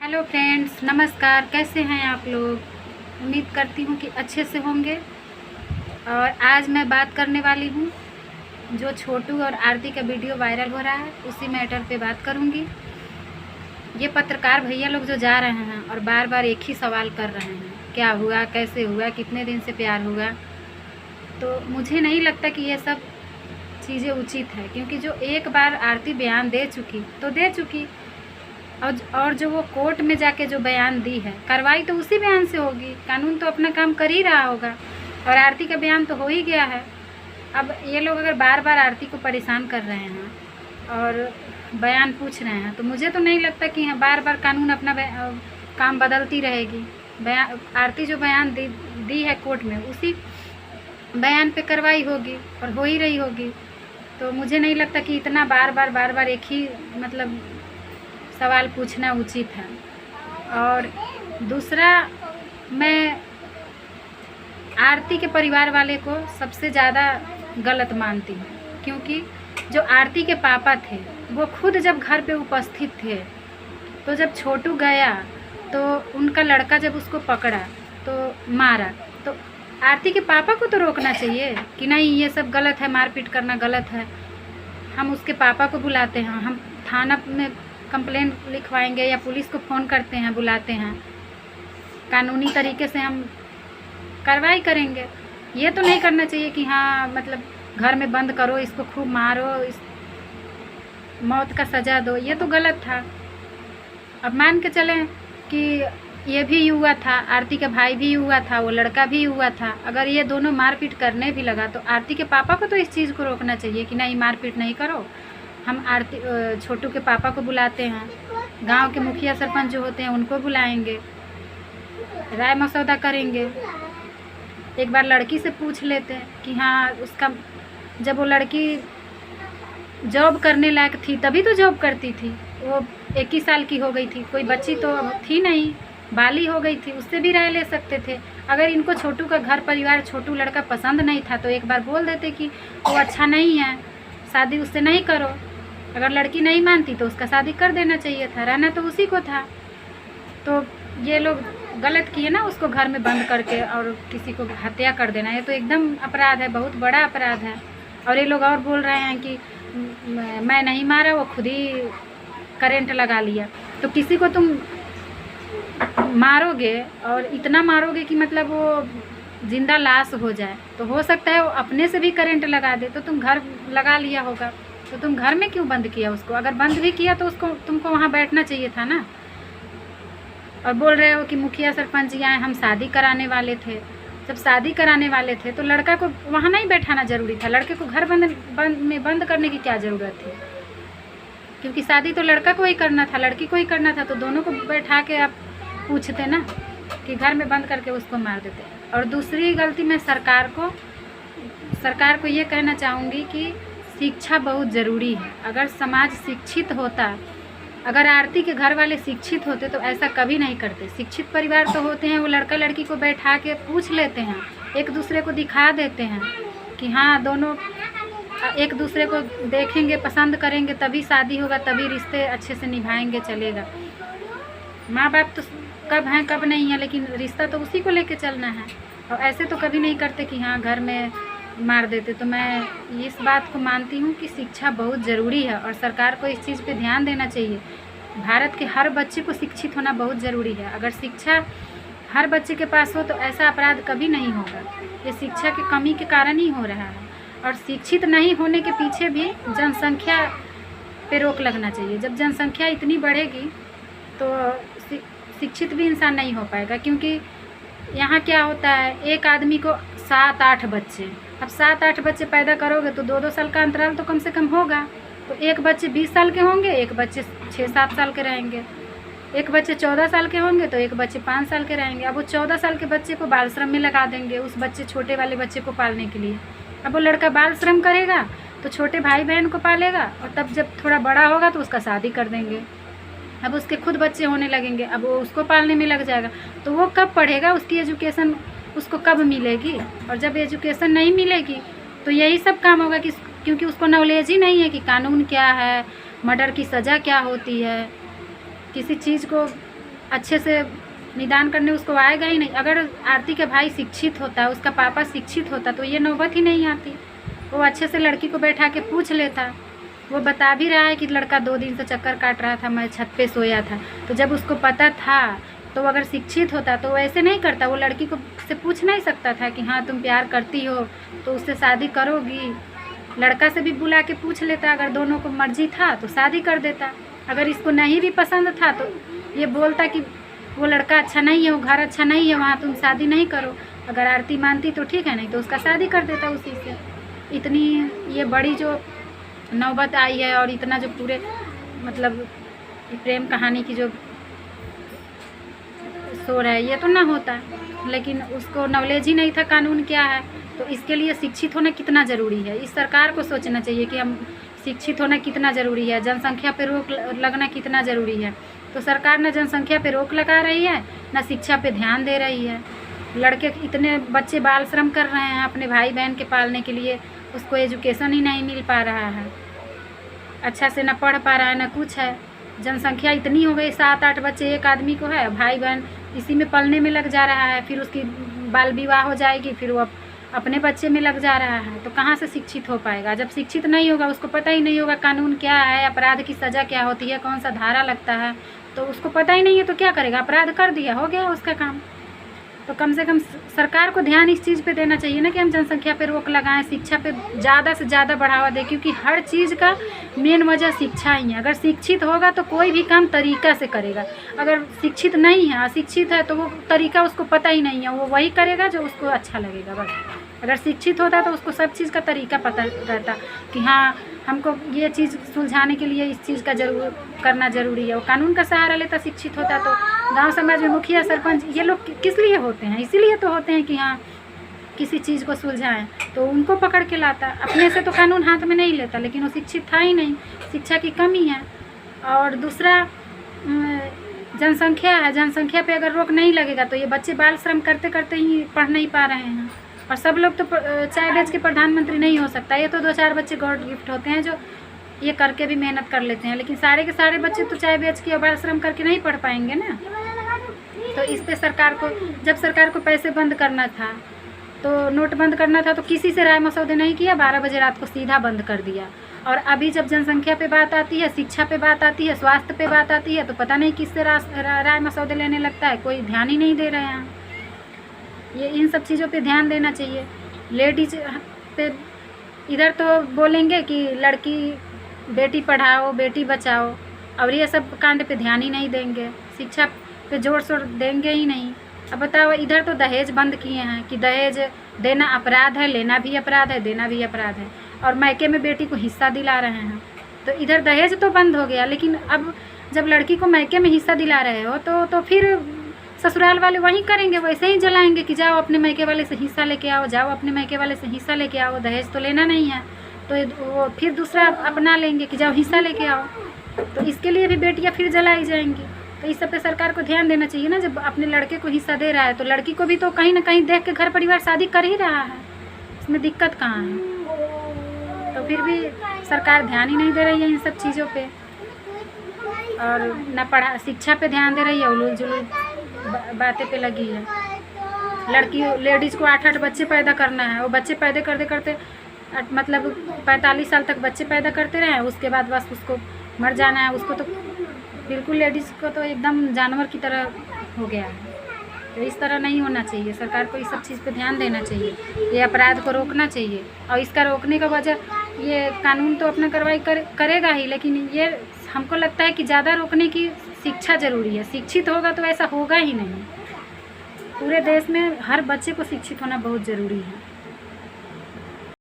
Hello friends, नमस्कार। कैसे हैं आप लोग? उम्मीद करती हूँ कि अच्छे से होंगे। और आज मैं बात करने वाली हूँ, जो छोटू और आरती का वीडियो वायरल हो रहा है उसी मैटर पे बात करूँगी। ये पत्रकार भैया लोग जो जा रहे हैं और बार बार एक ही सवाल कर रहे हैं, क्या हुआ, कैसे हुआ, कितने दिन से प्यार हुआ, तो मुझे नहीं लगता कि ये सब चीज़ें उचित है। क्योंकि जो एक बार आरती बयान दे चुकी तो दे चुकी, और जो वो कोर्ट में जाके जो बयान दी है, कार्रवाई तो उसी बयान से होगी। कानून तो अपना काम कर ही रहा होगा और आरती का बयान तो हो ही गया है। अब ये लोग अगर बार बार आरती को परेशान कर रहे हैं और बयान पूछ रहे हैं, तो मुझे तो नहीं लगता कि बार बार कानून अपना काम बदलती रहेगी। बयान आरती जो बयान दी है कोर्ट में, उसी बयान पे कार्रवाई होगी और हो ही रही होगी। तो मुझे नहीं लगता कि इतना बार बार एक ही सवाल पूछना उचित है। और दूसरा, मैं आरती के परिवार वाले को सबसे ज़्यादा गलत मानती हूँ। क्योंकि जो आरती के पापा थे वो खुद जब घर पे उपस्थित थे, तो जब छोटू गया तो उनका लड़का जब उसको पकड़ा तो मारा, तो आरती के पापा को तो रोकना चाहिए कि नहीं, ये सब गलत है, मारपीट करना गलत है। हम उसके पापा को बुलाते हैं, हम थाना में कंप्लेन लिखवाएंगे या पुलिस को फ़ोन करते हैं, बुलाते हैं, कानूनी तरीके से हम कार्रवाई करेंगे। ये तो नहीं करना चाहिए कि घर में बंद करो, इसको खूब मारो, इस मौत का सज़ा दो। ये तो गलत था। अब मान के चलें कि ये भी हुआ था, आरती का भाई भी हुआ था, वो लड़का भी हुआ था। अगर ये दोनों मारपीट करने भी लगा तो आरती के पापा को तो इस चीज़ को रोकना चाहिए कि नहीं, मारपीट नहीं करो। हम छोटू के पापा को बुलाते हैं, गांव के मुखिया सरपंच जो होते हैं उनको बुलाएंगे, राय मसौदा करेंगे। एक बार लड़की से पूछ लेते हैं कि हाँ, उसका जब वो लड़की जॉब करने लायक थी तभी तो जॉब करती थी। वो 21 साल की हो गई थी, कोई बच्ची तो थी नहीं, बाली हो गई थी, उससे भी राय ले सकते थे। अगर इनको छोटू का घर परिवार, छोटू लड़का पसंद नहीं था तो एक बार बोल देते कि वो अच्छा नहीं है, शादी उससे नहीं करो। अगर लड़की नहीं मानती तो उसका शादी कर देना चाहिए था, रहना तो उसी को था। तो ये लोग गलत किए ना, उसको घर में बंद करके और किसी को हत्या कर देना। ये तो एकदम अपराध है, बहुत बड़ा अपराध है। और ये लोग और बोल रहे हैं कि मैं नहीं मारा, वो खुद ही करंट लगा लिया। तो किसी को तुम मारोगे और इतना मारोगे कि वो जिंदा लाश हो जाए, तो हो सकता है वो अपने से भी करंट लगा दे। तो तुम घर लगा लिया होगा, तो तुम घर में क्यों बंद किया उसको? अगर बंद भी किया तो तुमको वहाँ बैठना चाहिए था ना। और बोल रहे हो कि मुखिया सरपंच जी आए, हम शादी कराने वाले थे। जब शादी कराने वाले थे तो लड़का को वहाँ नहीं बैठाना ज़रूरी था, लड़के को घर बंद करने की क्या ज़रूरत थी? क्योंकि शादी तो लड़का को ही करना था, लड़की को ही करना था, तो दोनों को बैठा के आप पूछते ना कि घर में बंद करके उसको मार देते। और दूसरी गलती मैं सरकार को ये कहना चाहूँगी कि शिक्षा बहुत ज़रूरी है। अगर समाज शिक्षित होता, अगर आरती के घर वाले शिक्षित होते तो ऐसा कभी नहीं करते। शिक्षित परिवार तो होते हैं, वो लड़का लड़की को बैठा के पूछ लेते हैं, एक दूसरे को दिखा देते हैं कि हाँ, दोनों एक दूसरे को देखेंगे, पसंद करेंगे, तभी शादी होगा, तभी रिश्ते अच्छे से निभाएंगे, चलेगा। माँ बाप तो कब हैं कब नहीं है, लेकिन रिश्ता तो उसी को लेके चलना है। और ऐसे तो कभी नहीं करते कि हाँ, घर में मार देते। तो मैं इस बात को मानती हूँ कि शिक्षा बहुत ज़रूरी है और सरकार को इस चीज़ पे ध्यान देना चाहिए। भारत के हर बच्चे को शिक्षित होना बहुत ज़रूरी है। अगर शिक्षा हर बच्चे के पास हो तो ऐसा अपराध कभी नहीं होगा। ये शिक्षा की कमी के कारण ही हो रहा है। और शिक्षित नहीं होने के पीछे भी जनसंख्या पे रोक लगना चाहिए। जब जनसंख्या इतनी बढ़ेगी तो शिक्षित भी इंसान नहीं हो पाएगा। क्योंकि यहाँ क्या होता है, एक आदमी को 7-8 बच्चे, अब 7-8 बच्चे पैदा करोगे तो 2-2 साल का अंतराल तो कम से कम होगा। तो एक बच्चे 20 साल के होंगे, एक बच्चे 6-7 साल के रहेंगे, एक बच्चे 14 साल के होंगे तो एक बच्चे 5 साल के रहेंगे। अब वो 14 साल के बच्चे को बाल श्रम में लगा देंगे, उस छोटे वाले बच्चे को पालने के लिए। अब वो लड़का बाल श्रम करेगा तो छोटे भाई बहन को पालेगा, और तब जब थोड़ा बड़ा होगा तो उसका शादी कर देंगे। अब उसके खुद बच्चे होने लगेंगे, अब वो उसको पालने में लग जाएगा। तो वो कब पढ़ेगा? उसकी एजुकेशन उसको कब मिलेगी? और जब एजुकेशन नहीं मिलेगी तो यही सब काम होगा कि क्योंकि उसको नॉलेज ही नहीं है कि कानून क्या है, मर्डर की सज़ा क्या होती है, किसी चीज़ को अच्छे से निदान करने उसको आएगा ही नहीं। अगर आरती का भाई शिक्षित होता, उसका पापा शिक्षित होता, तो ये नौबत ही नहीं आती। वो अच्छे से लड़की को बैठा के पूछ लेता। वो बता भी रहा है कि लड़का 2 दिन से चक्कर काट रहा था, मैं छत पे सोया था। तो जब उसको पता था, तो अगर शिक्षित होता तो वो ऐसे नहीं करता। वो लड़की को से पूछ नहीं सकता था कि हाँ तुम प्यार करती हो तो उससे शादी करोगी। लड़का से भी बुला के पूछ लेता। अगर दोनों को मर्जी था तो शादी कर देता। अगर इसको नहीं भी पसंद था तो ये बोलता कि वो लड़का अच्छा नहीं है, वो घर अच्छा नहीं है, वहाँ तुम शादी नहीं करो। अगर आरती मानती तो ठीक है, नहीं तो उसका शादी कर देता उसी से। इतनी ये बड़ी जो नौबत आई है और इतना जो पूरे मतलब प्रेम कहानी की जो शोर है, ये तो ना होता। लेकिन उसको नॉलेज ही नहीं था कानून क्या है। तो इसके लिए शिक्षित होना कितना ज़रूरी है, इस सरकार को सोचना चाहिए कि हम शिक्षित होना कितना ज़रूरी है, जनसंख्या पे रोक लगना कितना ज़रूरी है। तो सरकार ना जनसंख्या पे रोक लगा रही है, ना शिक्षा पे ध्यान दे रही है। लड़के इतने बच्चे बाल श्रम कर रहे हैं अपने भाई बहन के पालने के लिए, उसको एजुकेशन ही नहीं मिल पा रहा है, अच्छा से ना पढ़ पा रहा है, ना कुछ है। जनसंख्या इतनी हो गई, 7-8 बच्चे एक आदमी को है, भाई बहन इसी में पलने में लग जा रहा है। फिर उसकी बाल विवाह हो जाएगी, फिर वो अपने बच्चे में लग जा रहा है। तो कहाँ से शिक्षित हो पाएगा? जब शिक्षित नहीं होगा, उसको पता ही नहीं होगा कानून क्या है, अपराध की सज़ा क्या होती है, कौन सा धारा लगता है, तो उसको पता ही नहीं है। तो क्या करेगा? अपराध कर दिया, हो गया उसका काम। तो कम से कम सरकार को ध्यान इस चीज़ पे देना चाहिए ना कि हम जनसंख्या पे रोक लगाएं, शिक्षा पे ज़्यादा से ज़्यादा बढ़ावा दें, क्योंकि हर चीज़ का मेन वजह शिक्षा ही है। अगर शिक्षित होगा तो कोई भी काम तरीका से करेगा। अगर शिक्षित नहीं है, अशिक्षित है, तो वो तरीका उसको पता ही नहीं है, वो वही करेगा जो उसको अच्छा लगेगा बस। अगर शिक्षित होता तो उसको सब चीज़ का तरीका पता रहता कि हाँ हमको ये चीज़ सुलझाने के लिए इस चीज़ का जरूर करना ज़रूरी है। वो कानून का सहारा लेता, शिक्षित होता। तो गांव समाज में मुखिया सरपंच ये लोग किस लिए होते हैं? इसीलिए तो होते हैं कि हाँ किसी चीज़ को सुलझाएं, तो उनको पकड़ के लाता। अपने से तो कानून हाथ में नहीं लेता, लेकिन वो शिक्षित था ही नहीं, शिक्षा की कमी है। और दूसरा जनसंख्या है, जनसंख्या पे अगर रोक नहीं लगेगा तो ये बच्चे बाल श्रम करते करते ही पढ़ नहीं पा रहे हैं। और सब लोग तो चाय बेच के प्रधानमंत्री नहीं हो सकता। ये तो 2-4 बच्चे गॉड गिफ्ट होते हैं जो ये करके भी मेहनत कर लेते हैं, लेकिन सारे के सारे बच्चे तो चाय बेच के और बाल श्रम करके नहीं पढ़ पाएंगे ना। तो इस पे सरकार को, जब सरकार को पैसे बंद करना था, तो नोट बंद करना था, तो किसी से राय मसौदे नहीं किया, 12 बजे रात को सीधा बंद कर दिया। और अभी जब जनसंख्या पे बात आती है, शिक्षा पे बात आती है, स्वास्थ्य पे बात आती है, तो पता नहीं किससे राय मसौदे लेने लगता है, कोई ध्यान ही नहीं दे रहे हैं। ये इन सब चीज़ों पे ध्यान देना चाहिए। लेडीज पे इधर तो बोलेंगे कि लड़की बेटी पढ़ाओ बेटी बचाओ, और ये सब कांड पे ध्यान ही नहीं देंगे, शिक्षा पे जोर शोर देंगे ही नहीं। अब बताओ, इधर तो दहेज बंद किए हैं कि दहेज देना अपराध है, लेना भी अपराध है, देना भी अपराध है, और मैके में बेटी को हिस्सा दिला रहे हैं। तो इधर दहेज तो बंद हो गया, लेकिन अब जब लड़की को मैके में हिस्सा दिला रहे हो तो फिर ससुराल वाले वहीं करेंगे, वैसे ही जलाएंगे कि जाओ अपने मैके वाले से हिस्सा लेके आओ, जाओ अपने मैके वाले से हिस्सा लेके आओ, दहेज तो लेना नहीं है। तो वो फिर दूसरा अपना लेंगे कि जाओ हिस्सा लेके आओ। तो इसके लिए भी बेटियां फिर जलाई जाएंगी। तो इस सब पे सरकार को ध्यान देना चाहिए ना। जब अपने लड़के को हिस्सा दे रहा है तो लड़की को भी तो कहीं ना कहीं देख के घर परिवार शादी कर ही रहा है, इसमें दिक्कत कहाँ है? तो फिर भी सरकार ध्यान ही नहीं दे रही है इन सब चीज़ों पे, और न शिक्षा पे ध्यान दे रही है, उलूल जुलूल बातें पे लगी है। लड़की लेडीज़ को 8-8 बच्चे पैदा करना है, वो बच्चे पैदा करते करते मतलब 45 साल तक बच्चे पैदा करते रहे, उसके बाद बस उसको मर जाना है। उसको तो बिल्कुल लेडीज़ को तो एकदम जानवर की तरह हो गया है। तो इस तरह नहीं होना चाहिए। सरकार को इस सब चीज़ पे ध्यान देना चाहिए, ये अपराध को रोकना चाहिए। और इसका रोकने का वजह ये कानून तो अपना कार्रवाई करेगा ही, लेकिन ये हमको लगता है कि ज़्यादा रोकने की शिक्षा ज़रूरी है। शिक्षित होगा तो ऐसा होगा ही नहीं। पूरे देश में हर बच्चे को शिक्षित होना बहुत ज़रूरी है।